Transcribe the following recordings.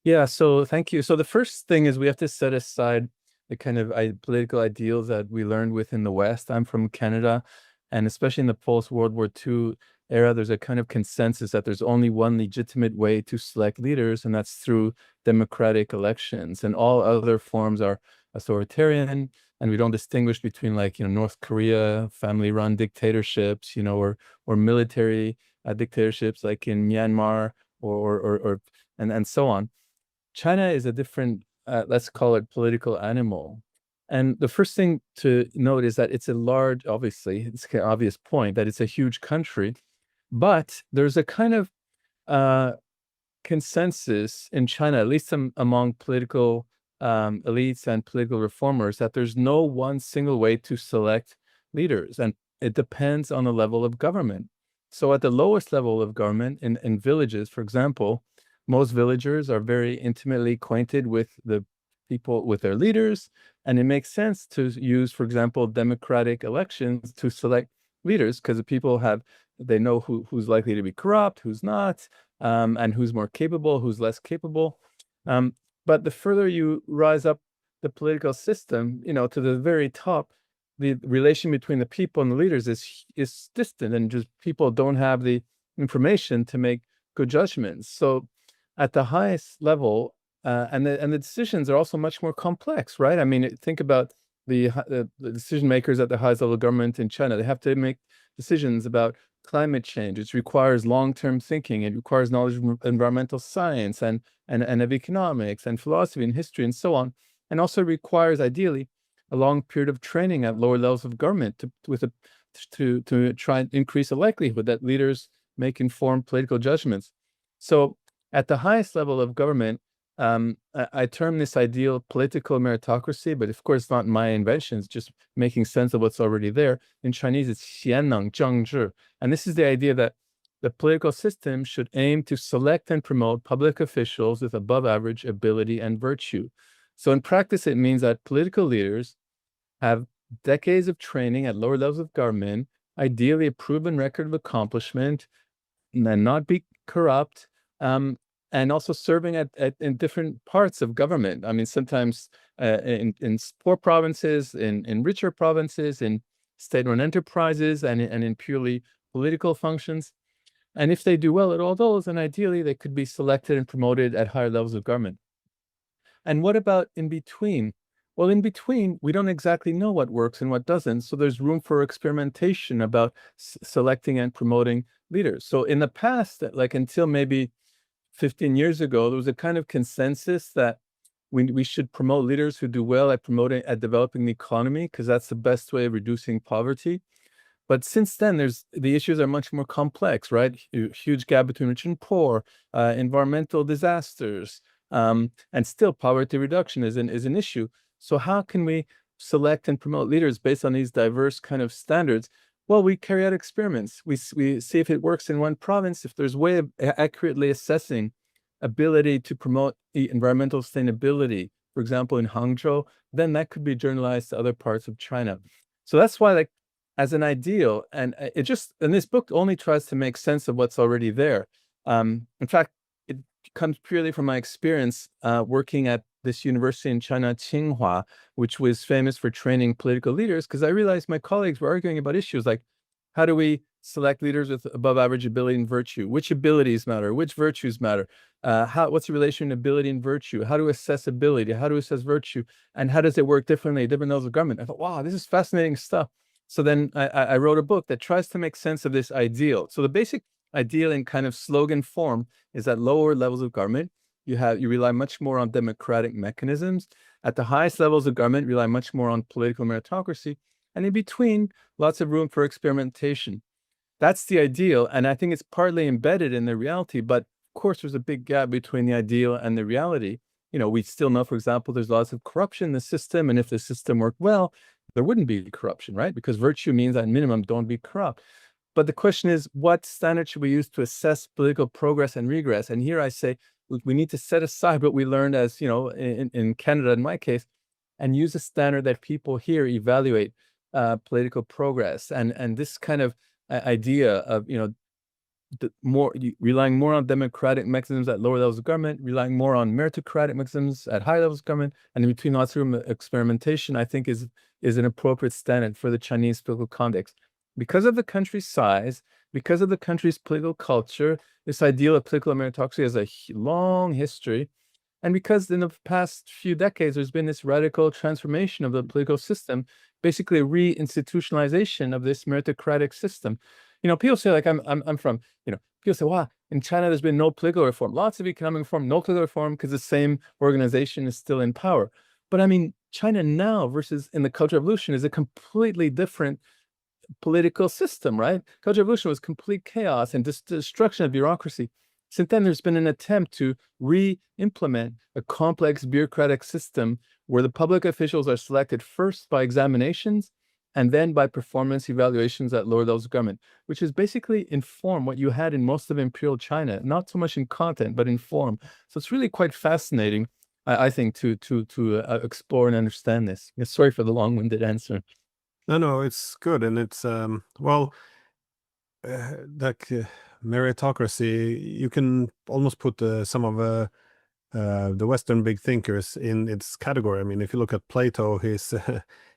Yeah, so thank you. So the first thing is we have to set aside the kind of political ideals that we learned within the West. I'm from Canada, and especially in the post-World War II era, there's a kind of consensus that there's only one legitimate way to select leaders, and that's through democratic elections. And all other forms are authoritarian, and we don't distinguish between like, North Korea, family-run dictatorships, or military dictatorships like in Myanmar or and so on. China is a different, let's call it political animal. And the first thing to note is that it's a large, obviously, it's an obvious point that it's a huge country, but there's a kind of uh, consensus in China, at least among political elites and political reformers, that there's no one single way to select leaders, and it depends on the level of government. So, at the lowest level of government, in villages, for example, most villagers are very intimately acquainted with the people, with their leaders, and it makes sense to use, for example, democratic elections to select leaders because the people they know who's likely to be corrupt, who's not, and who's more capable, who's less capable. Um, but the further you rise up the political system, to the very top, the relation between the people and the leaders is distant, and just people don't have the information to make good judgments. So, at the highest level, and the decisions are also much more complex, right? I mean, think about the decision makers at the highest level of government in China. They have to make decisions about climate change. It requires long-term thinking. It requires knowledge of environmental science and of economics and philosophy and history and so on. And also requires ideally a long period of training at lower levels of government to try and increase the likelihood that leaders make informed political judgments. So at the highest level of government, I term this ideal political meritocracy, but of course not my invention. It's just making sense of what's already there. In Chinese, it's 贤能政治. And this is the idea that the political system should aim to select and promote public officials with above average ability and virtue. So in practice, it means that political leaders have decades of training at lower levels of government, ideally a proven record of accomplishment, and not be corrupt, and also serving in different parts of government. I mean, sometimes in poor provinces, in richer provinces, in state-run enterprises, and in purely political functions. And if they do well at all those, then ideally they could be selected and promoted at higher levels of government. And what about in between? Well, in between, we don't exactly know what works and what doesn't. So there's room for experimentation about selecting and promoting leaders. So in the past, like until maybe 15 years ago, there was a kind of consensus that we should promote leaders who do well at developing the economy, because that's the best way of reducing poverty. But since then, the issues are much more complex, right? Huge gap between rich and poor, environmental disasters, and still poverty reduction is an issue. So how can we select and promote leaders based on these diverse kind of standards? Well, we carry out experiments. We see if it works in one province, if there's a way of accurately assessing ability to promote the environmental sustainability, for example, in Hangzhou, then that could be generalized to other parts of China. So that's why, like, as an ideal, and this book only tries to make sense of what's already there. In fact, it comes purely from my experience working at this university in China, Tsinghua, which was famous for training political leaders, because I realized my colleagues were arguing about issues like, how do we select leaders with above average ability and virtue? Which abilities matter? Which virtues matter? What's the relation to ability and virtue? How to assess ability? How to assess virtue? And how does it work differently at different levels of government? I thought, wow, this is fascinating stuff. So then I wrote a book that tries to make sense of this ideal. So the basic ideal in kind of slogan form is at lower levels of government, you rely much more on democratic mechanisms. At the highest levels of government, rely much more on political meritocracy. And in between, lots of room for experimentation. That's the ideal. And I think it's partly embedded in the reality, but of course, there's a big gap between the ideal and the reality. We still know, for example, there's lots of corruption in the system. And if the system worked well, there wouldn't be corruption, right? Because virtue means at minimum, don't be corrupt. But the question is, what standard should we use to assess political progress and regress? And here I say, we need to set aside what we learned as, in Canada, in my case, and use a standard that people here evaluate political progress. And this kind of idea of, relying more on democratic mechanisms at lower levels of government, relying more on meritocratic mechanisms at high levels of government, and in between lots of room experimentation, I think is an appropriate standard for the Chinese political context. Because of the country's size, because of the country's political culture, this ideal of political meritocracy has a long history. And because in the past few decades, there's been this radical transformation of the political system, basically a re-institutionalization of this meritocratic system. People say, like, I'm from, people say, wow, in China, there's been no political reform, lots of economic reform, no political reform, because the same organization is still in power. But I mean, China now versus in the Cultural Revolution is a completely different political system, right? Cultural Revolution was complete chaos and destruction of bureaucracy. Since then, there's been an attempt to re-implement a complex bureaucratic system where the public officials are selected first by examinations and then by performance evaluations at lower levels of government, which is basically in form what you had in most of imperial China, not so much in content, but in form. So it's really quite fascinating, I think, to explore and understand this. Sorry for the long-winded answer. No, it's good, and it's well, like meritocracy. You can almost put some of the Western big thinkers in its category. I mean, if you look at Plato, he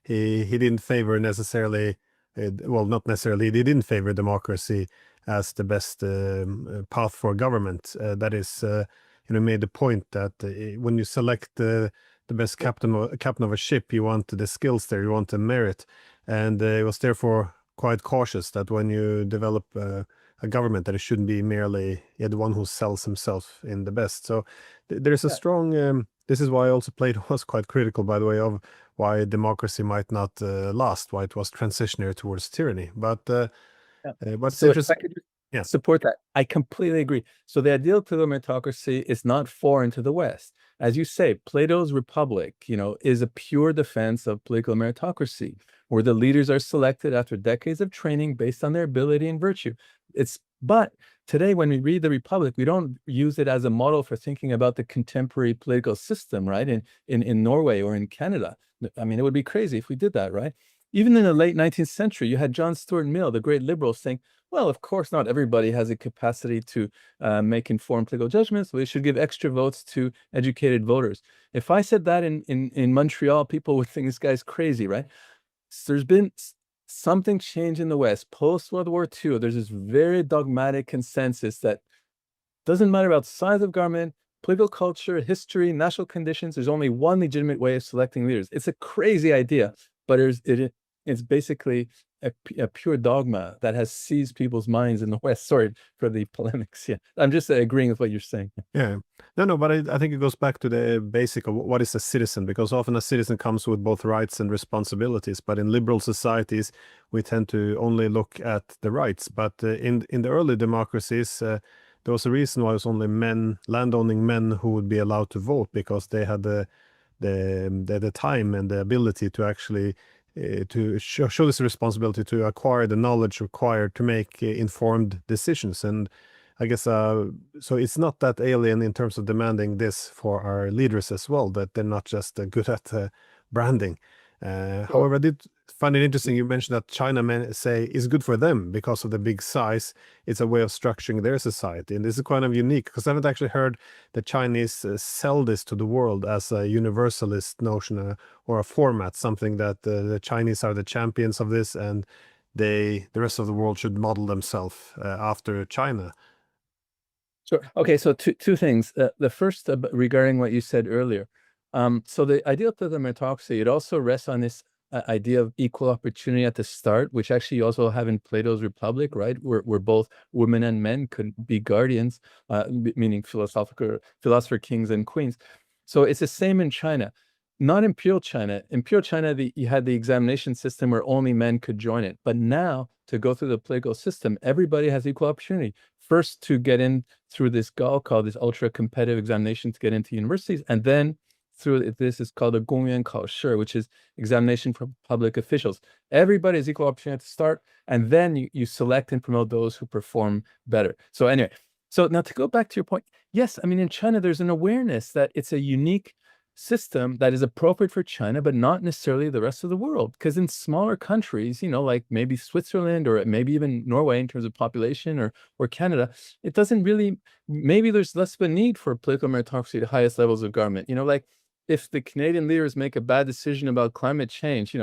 didn't favor necessarily, well, not necessarily, he didn't favor democracy as the best path for government. That is, made the point that when you select the best captain of a ship, you want the skills there, you want the merit, and it was therefore quite cautious that when you develop a government, that it shouldn't be merely the one who sells himself in the best. So there's a strong. This is why also Plato was quite critical, by the way, of why democracy might not last, why it was transitionary towards tyranny. But it's So if I interesting. could Yeah. support that, I completely agree. So the ideal political meritocracy is not foreign to the West. As you say, Plato's Republic, is a pure defense of political meritocracy, where the leaders are selected after decades of training based on their ability and virtue. But today, when we read the Republic, we don't use it as a model for thinking about the contemporary political system, right? In Norway or in Canada. I mean, it would be crazy if we did that, right? Even in the late 19th century, you had John Stuart Mill, the great liberal, saying, well, of course, not everybody has a capacity to make informed political judgments. We should give extra votes to educated voters. If I said that in Montreal, people would think this guy's crazy, right? So there's been something change in the West. Post-World War II, there's this very dogmatic consensus that doesn't matter about size of government, political culture, history, national conditions. There's only one legitimate way of selecting leaders. It's a crazy idea, but it's basically a pure dogma that has seized people's minds in the West. Sorry for the polemics. Yeah, I'm just agreeing with what you're saying. Yeah. No, but I think it goes back to the basic of what is a citizen, because often a citizen comes with both rights and responsibilities. But in liberal societies, we tend to only look at the rights. But in the early democracies, there was a reason why it was only landowning men who would be allowed to vote, because they had the time and the ability to actually to show this responsibility to acquire the knowledge required to make informed decisions. And I guess so it's not that alien in terms of demanding this for our leaders as well, that they're not just good at branding. However, I did find it interesting you mentioned that China men say is good for them because of the big size. It's a way of structuring their society, and this is kind of unique because I haven't actually heard the Chinese sell this to the world as a universalist notion or a format, something that the Chinese are the champions of this, and the rest of the world should model themselves after China. Sure. Okay, so two things. The first regarding what you said earlier. So the ideal of the meritocracy, it also rests on this idea of equal opportunity at the start, which actually you also have in Plato's Republic, right? Where both women and men could be guardians, meaning philosopher kings and queens. So it's the same in China. Not imperial China. Imperial China, you had the examination system where only men could join it. But now, to go through the political system, everybody has equal opportunity. First, to get in through this GAL, called this ultra competitive examination to get into universities, and then through this is called a Gongyuan Kaoshi, which is examination for public officials. Everybody has equal opportunity to start, and then you select and promote those who perform better. So anyway, so now to go back to your point, yes, I mean, in China, there's an awareness that it's a unique system that is appropriate for China, but not necessarily the rest of the world. Because in smaller countries, like maybe Switzerland or maybe even Norway in terms of population, or Canada, it doesn't really, maybe there's less of a need for political meritocracy at the highest levels of government. Like if the Canadian leaders make a bad decision about climate change,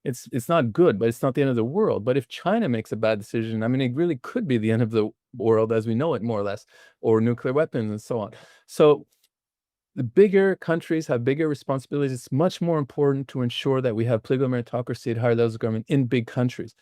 it's not good, but it's not the end of the world. But if China makes a bad decision, I mean, it really could be the end of the world as we know it, more or less, or nuclear weapons and so on. So the bigger countries have bigger responsibilities. It's much more important to ensure that we have political meritocracy at higher levels of government in big countries.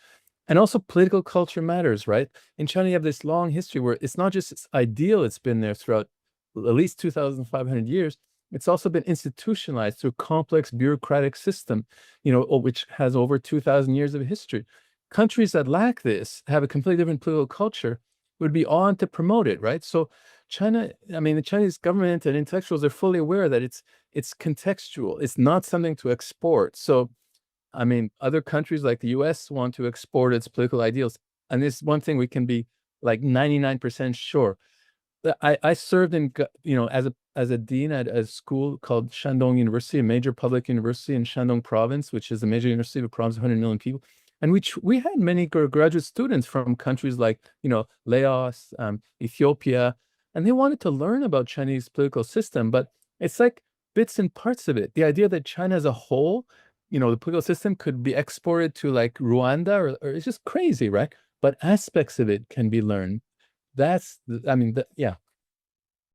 And also political culture matters, right? In China, you have this long history where it's not just its ideal, it's been there throughout at least 2,500 years. It's also been institutionalized through a complex bureaucratic system, which has over 2,000 years of history. Countries that lack this, have a completely different political culture, would be on to promote it, right? So China, I mean, the Chinese government and intellectuals are fully aware that it's contextual. It's not something to export. So, I mean, other countries like the US want to export its political ideals. And this is one thing we can be like 99% sure. I served as a dean at a school called Shandong University, a major public university in Shandong province, which is a major university of a province of 100 million people. And we had many graduate students from countries like, Laos, Ethiopia, and they wanted to learn about Chinese political system, but it's like bits and parts of it. The idea that China as a whole, the political system could be exported to like Rwanda, or it's just crazy, right? But aspects of it can be learned. I mean, yeah.